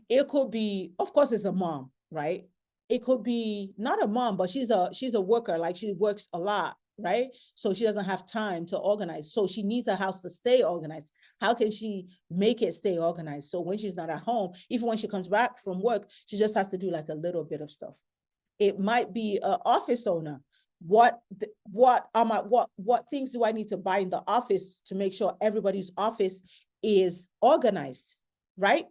It could be, of course, it's a mom, right? It could be not a mom, but she's a worker, like she works a lot, right? So she doesn't have time to organize. So she needs a house to stay organized. How can she make it stay organized? So when she's not at home, even when she comes back from work, she just has to do like a little bit of stuff. It might be an office owner. What things do I need to buy in the office to make sure everybody's office is organized, right?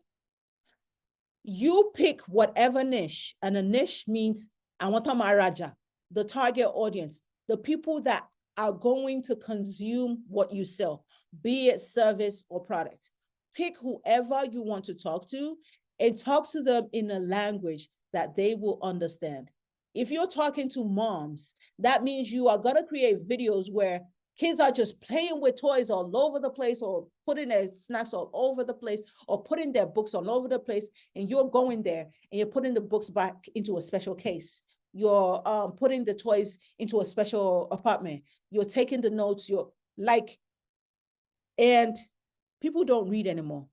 You pick whatever niche, and a niche means I want Raja, the target audience, the people that are going to consume what you sell, be it service or product. Pick whoever you want to talk to and talk to them in a language that they will understand. If you're talking to moms, that means you are going to create videos where kids are just playing with toys all over the place, or putting their snacks all over the place, or putting their books all over the place. And you're going there and you're putting the books back into a special case. You're putting the toys into a special apartment. You're taking the notes. You're like, and people don't read anymore.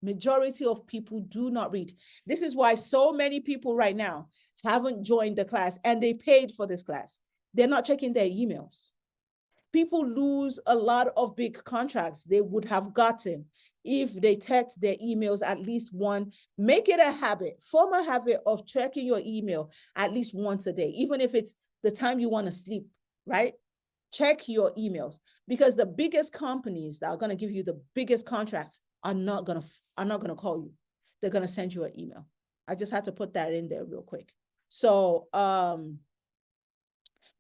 Majority of people do not read. This is why so many people right now haven't joined the class, and they paid for this class. They're not checking their emails. People lose a lot of big contracts they would have gotten if they checked their emails at least one. Make it a habit, form a habit of checking your email at least once a day, even if it's the time you want to sleep, right? Check your emails, because the biggest companies that are going to give you the biggest contracts are not going to call you. They're going to send you an email. I just had to put that in there real quick. So,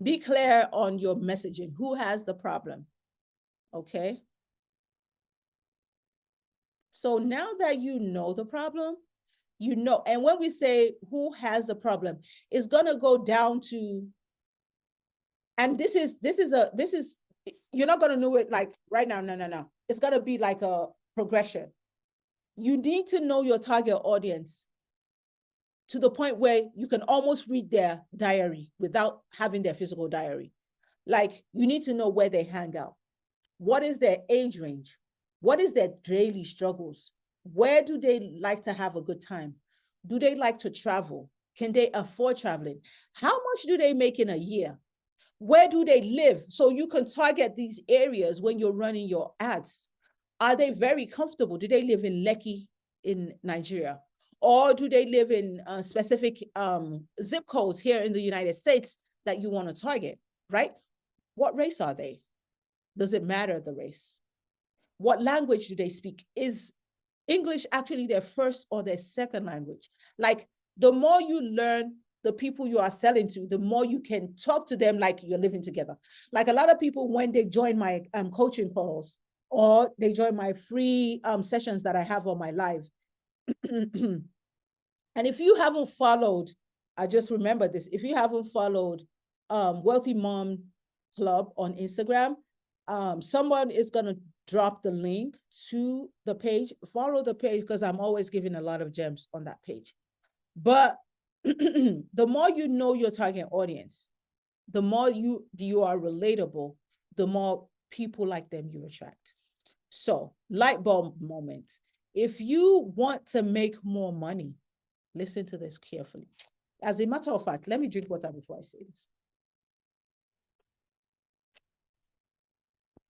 be clear on your messaging. Who has the problem? Okay. So now that you know the problem, you know, and when we say who has the problem, it's going to go down to, and this is, you're not going to know it like right now. No. It's going to be like a progression. You need to know your target audience to the point where you can almost read their diary without having their physical diary. Like, you need to know where they hang out. What is their age range? What is their daily struggles? Where do they like to have a good time? Do they like to travel? Can they afford traveling? How much do they make in a year? Where do they live? So you can target these areas when you're running your ads. Are they very comfortable? Do they live in Lekki in Nigeria? Or do they live in specific zip codes here in the United States that you want to target, right? What race are they? Does it matter the race? What language do they speak? Is English actually their first or their second language? Like, the more you learn the people you are selling to, the more you can talk to them like you're living together. Like, a lot of people, when they join my coaching calls, or they join my free sessions that I have on my live, and if you haven't followed, I just remember this, if you haven't followed Wealthy Mom Club on Instagram, someone is going to drop the link to the page. Follow the page, because I'm always giving a lot of gems on that page. But the more you know your target audience, the more you are relatable, the more people like them you attract. So, light bulb moment. If you want to make more money, listen to this carefully. As a matter of fact, let me drink water before I say this.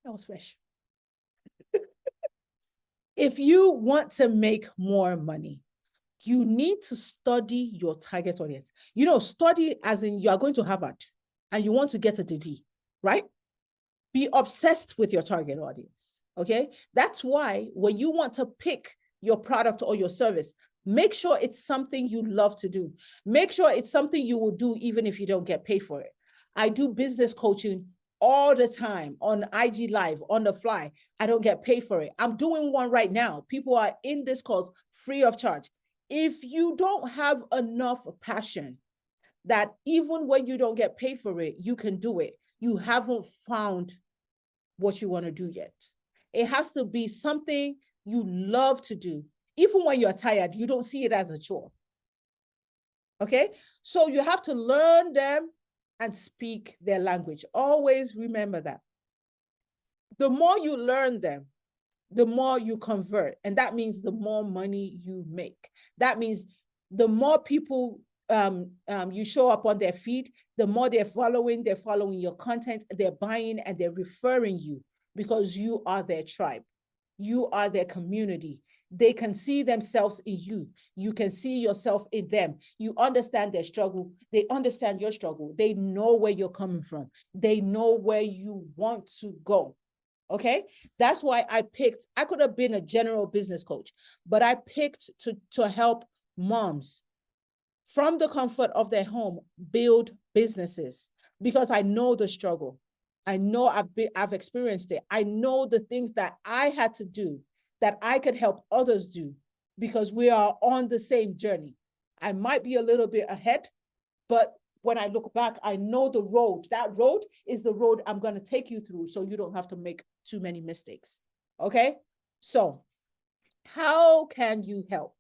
That was fresh. If you want to make more money, you need to study your target audience. You know, study as in you are going to Harvard and you want to get a degree, right? Be obsessed with your target audience, okay? That's why when you want to pick your product or your service, make sure it's something you love to do. Make sure it's something you will do even if you don't get paid for it. I do business coaching all the time on IG Live, on the fly. I don't get paid for it. I'm doing one right now. People are in this course free of charge. If you don't have enough passion that even when you don't get paid for it, you can do it, you haven't found what you want to do yet. It has to be something you love to do. Even when you're tired, you don't see it as a chore. Okay? So you have to learn them and speak their language. Always remember that. The more you learn them, the more you convert. And that means the more money you make. That means the more people you show up on their feed, the more they're following your content, they're buying, and they're referring you, because you are their tribe. You are their community. They can see themselves in you. You can see yourself in them. You understand their struggle. They understand your struggle. They know where you're coming from. They know where you want to go. Okay, that's why I could have been a general business coach, but I picked to help moms from the comfort of their home build businesses, because I know the struggle. I know I've experienced it. I know the things that I had to do that I could help others do, because we are on the same journey. I might be a little bit ahead, but when I look back, I know the road. That road is the road I'm going to take you through, so you don't have to make too many mistakes. Okay? So, how can you help?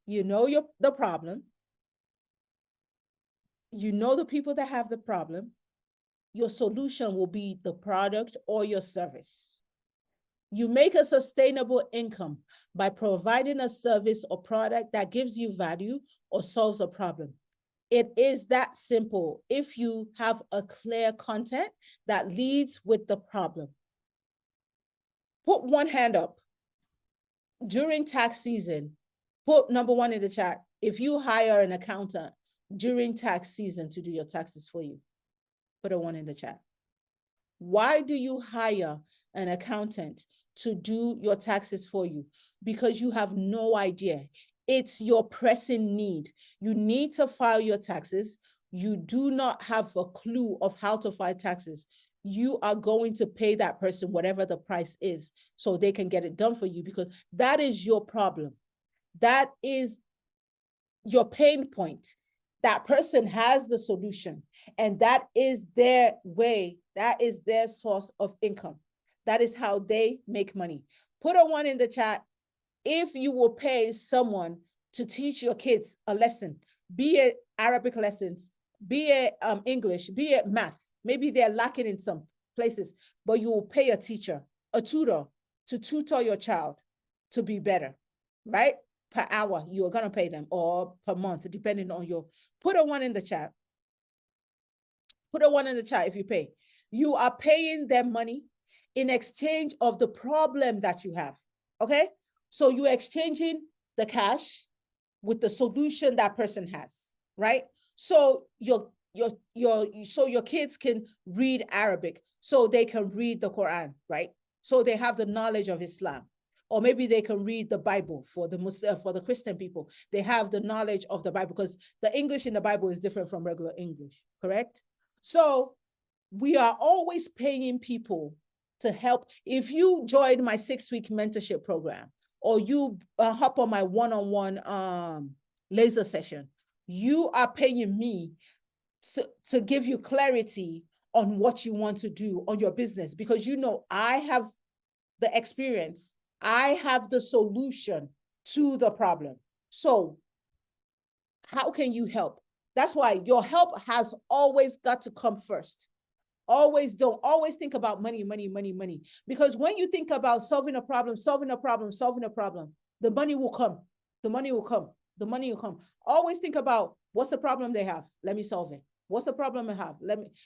You know the problem. You know the people that have the problem. Your solution will be the product or your service. You make a sustainable income by providing a service or product that gives you value or solves a problem. It is that simple if you have a clear content that leads with the problem. Put one hand up. During tax season, put number one in the chat. If you hire an accountant during tax season to do your taxes for you, put a one in the chat. Why do you hire an accountant to do your taxes for you? Because you have no idea. It's your pressing need. You need to file your taxes. You do not have a clue of how to file taxes. You are going to pay that person whatever the price is so they can get it done for you, because that is your problem. That is your pain point. That person has the solution, and that is their way. That is their source of income. That is how they make money. Put a one in the chat if you will pay someone to teach your kids a lesson, be it Arabic lessons, be it English, be it math. Maybe they're lacking in some places, but you will pay a teacher, a tutor, to tutor your child to be better, right? Per hour, you are going to pay them, or per month, depending on your, put a one in the chat. Put a one in the chat if you pay. You are paying them money in exchange of the problem that you have, okay? So you're exchanging the cash with the solution that person has, right? So your kids can read Arabic, so they can read the Quran, right? So they have the knowledge of Islam. Or maybe they can read the Bible for the Muslim, for the Christian people. They have the knowledge of the Bible because the English in the Bible is different from regular English, correct? So we are always paying people to help. If you join my 6-week mentorship program, or you hop on my one-on-one laser session, you are paying me to give you clarity on what you want to do on your business, because you know I have the experience, I have the solution to the problem. So how can you help? That's why your help has always got to come first. Don't always think about money, money, money, money. Because when you think about solving a problem, the money will come. The money will come. The money will come. Always think about what's the problem they have. Let me solve it. What's the problem I have?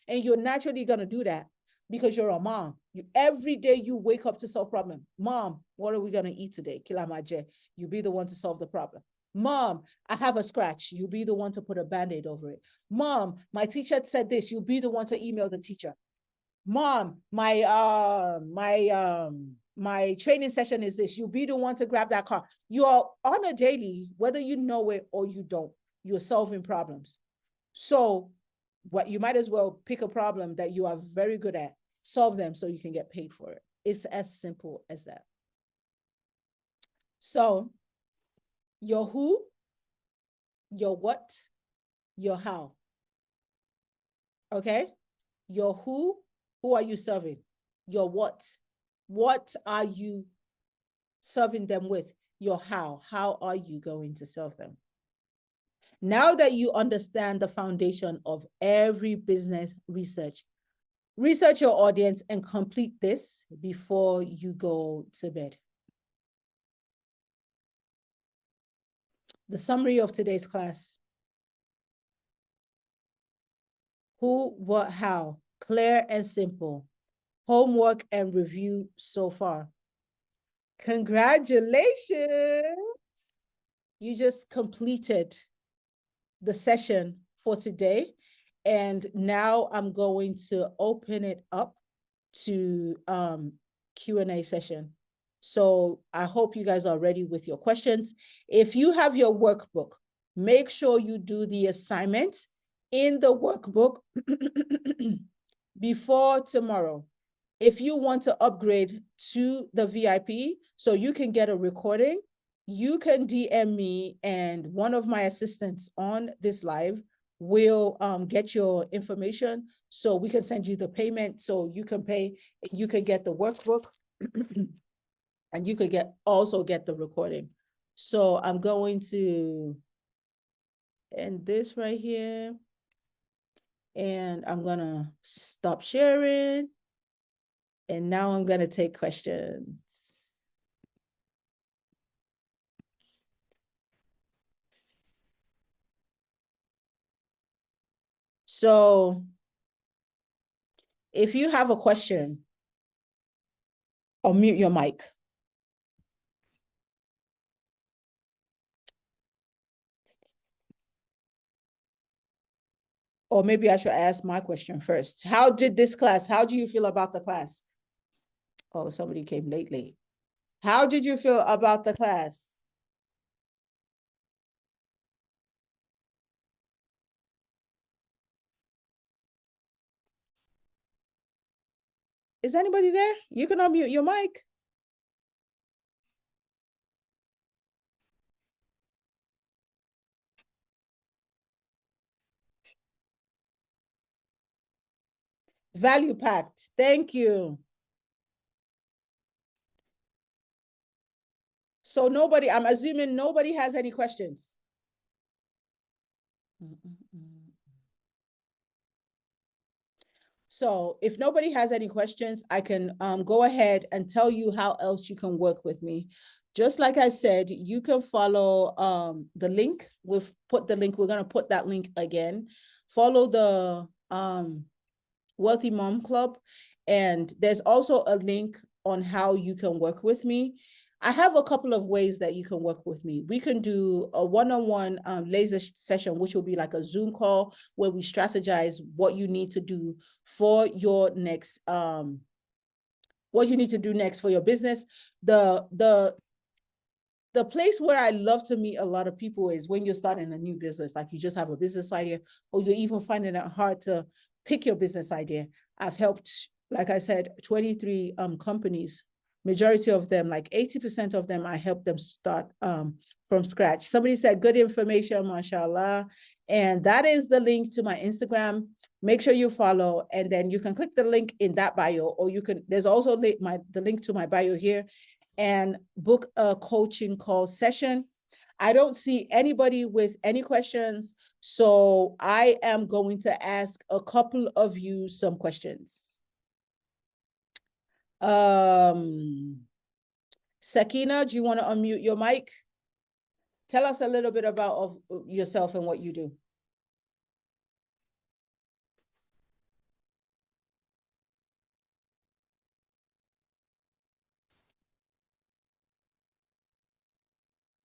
And you're naturally gonna do that because you're a mom. Every day you wake up to solve problem. Mom, what are we gonna eat today? Kilamaje. You be the one to solve the problem. Mom, I have a scratch. You'll be the one to put a Band-Aid over it. Mom, my teacher said this. You'll be the one to email the teacher. Mom, my training session is this. You'll be the one to grab that car. You're on a daily, whether you know it or you don't, you're solving problems. So what you might as well pick a problem that you are very good at, solve them so you can get paid for it. It's as simple as that. So your who, your what, your how. Okay? Your who are you serving? Your what are you serving them with? Your how are you going to serve them? Now that you understand the foundation of every business, research your audience and complete this before you go to bed. The summary of today's class. Who, what, how, clear and simple. Homework and review so far. Congratulations. You just completed the session for today. And now I'm going to open it up to Q&A session. So I hope you guys are ready with your questions. If you have your workbook, make sure you do the assignments in the workbook before tomorrow. If you want to upgrade to the VIP so you can get a recording, you can DM me and one of my assistants on this live will get your information so we can send you the payment so you can pay, you can get the workbook and you could also get the recording. So I'm going to end this right here and I'm gonna stop sharing. And now I'm gonna take questions. So if you have a question, unmute your mic. Or maybe I should ask my question first. How do you feel about the class? Oh, somebody came lately. How did you feel about the class? Is anybody there? You can unmute your mic. Value packed. Thank you. So nobody, I'm assuming nobody has any questions. So if nobody has any questions, I can go ahead and tell you how else you can work with me. Just like I said, you can follow the link. We're going to put that link again. Follow the Wealthy Mom Club. And there's also a link on how you can work with me. I have a couple of ways that you can work with me. We can do a one-on-one laser session, which will be like a Zoom call where we strategize what you need to do for your next what you need to do next for your business. The place where I love to meet a lot of people is when you're starting a new business, like you just have a business idea, or you're even finding it hard to pick your business idea. I've helped, like I said, 23 companies. Majority of them, like 80% of them, I helped them start from scratch. Somebody said good information, mashallah. And that is the link to my Instagram. Make sure you follow, and then you can click the link in that bio, or you can, there's also the link to my bio here, and book a coaching call session. I don't see anybody with any questions, so I am going to ask a couple of you some questions. Sakina, do you want to unmute your mic? Tell us a little bit about yourself and what you do.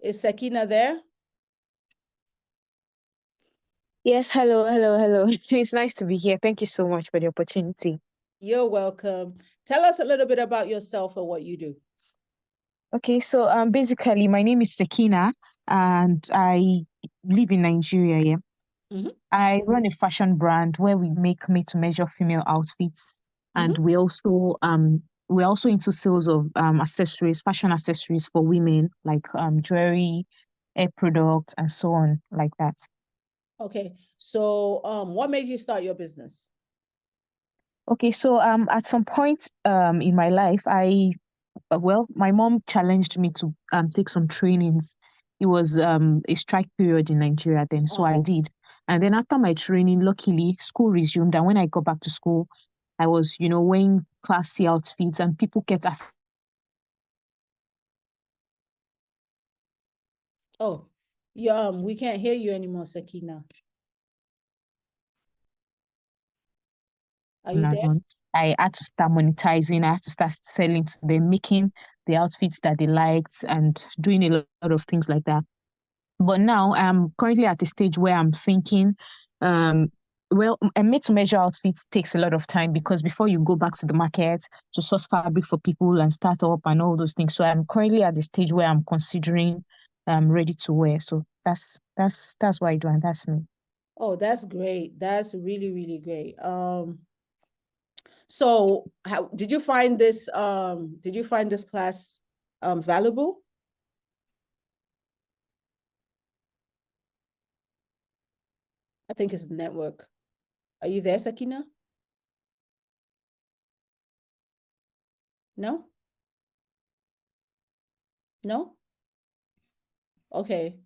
Is Sakina there? Yes, hello, hello, hello. It's nice to be here. Thank you so much for the opportunity. You're welcome. Tell us a little bit about yourself and what you do. Okay, so basically my name is Sekina and I live in Nigeria, yeah. Mhm. I run a fashion brand where we make made to measure female outfits, and we're also into sales of accessories, fashion accessories for women like jewelry, hair products and so on like that. Okay, so what made you start your business? Okay, so at some point in my life well, my mom challenged me to take some trainings. It was a strike period in Nigeria then, so I did. And then after my training, luckily, school resumed. And when I got back to school, I was, wearing classy outfits, and people kept asking. Oh, yeah, we can't hear you anymore, Sakina. Are you there? I had to start monetizing. I had to start selling to them, making the outfits that they liked, and doing a lot of things like that. But now I'm currently at a stage where I'm thinking, well, a made to measure outfit takes a lot of time because before you go back to the market to source fabric for people and start up and all those things. So I'm currently at the stage where I'm considering ready to wear. So that's what I do, and that's me. Oh, that's great. That's really, really great. So how did you find this class valuable? I think it's network. Are you there, Sakina? No? No? Okay.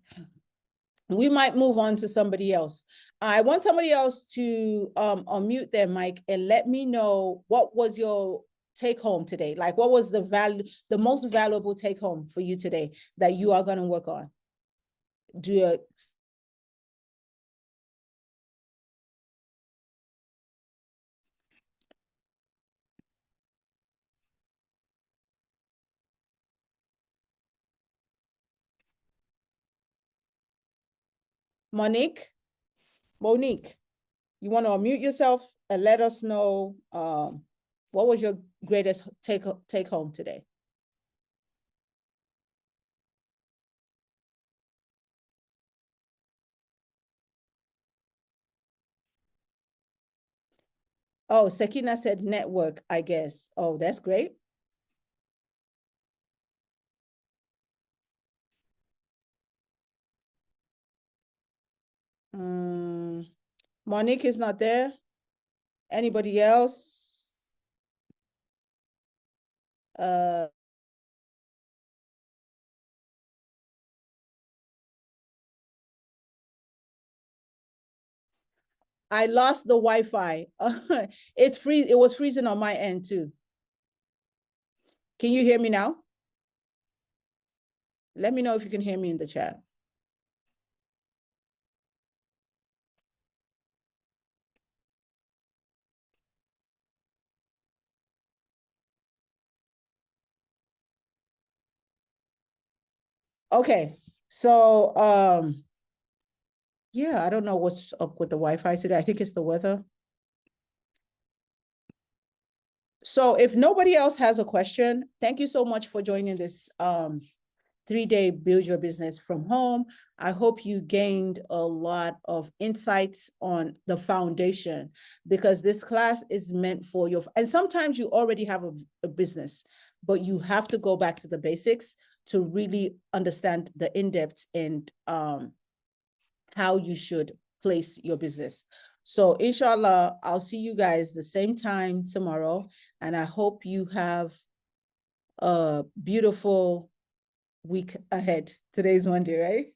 We might move on to somebody else. I want somebody else to unmute their mic and let me know what was your take home today. Like what was the most valuable take home for you today that you are going to work on? Do you Monique? Monique, you want to unmute yourself and let us know what was your greatest take home today? Oh, Sakina said network, I guess. Oh, that's great. Monique is not there. Anybody else? I lost the Wi-Fi. It was freezing on my end too. Can you hear me now? Let me know if you can hear me in the chat. Okay, so yeah, I don't know what's up with the Wi-Fi today. I think it's the weather. So if nobody else has a question, thank you so much for joining this 3-day Build Your Business from Home. I hope you gained a lot of insights on the foundation, because this class is meant for your, and sometimes you already have a business, but you have to go back to the basics to really understand the in-depth and how you should place your business. So inshallah, I'll see you guys the same time tomorrow. And I hope you have a beautiful week ahead. Today's Monday, right?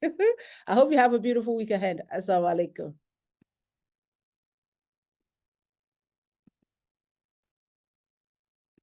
I hope you have a beautiful week ahead. Assalamu alaikum.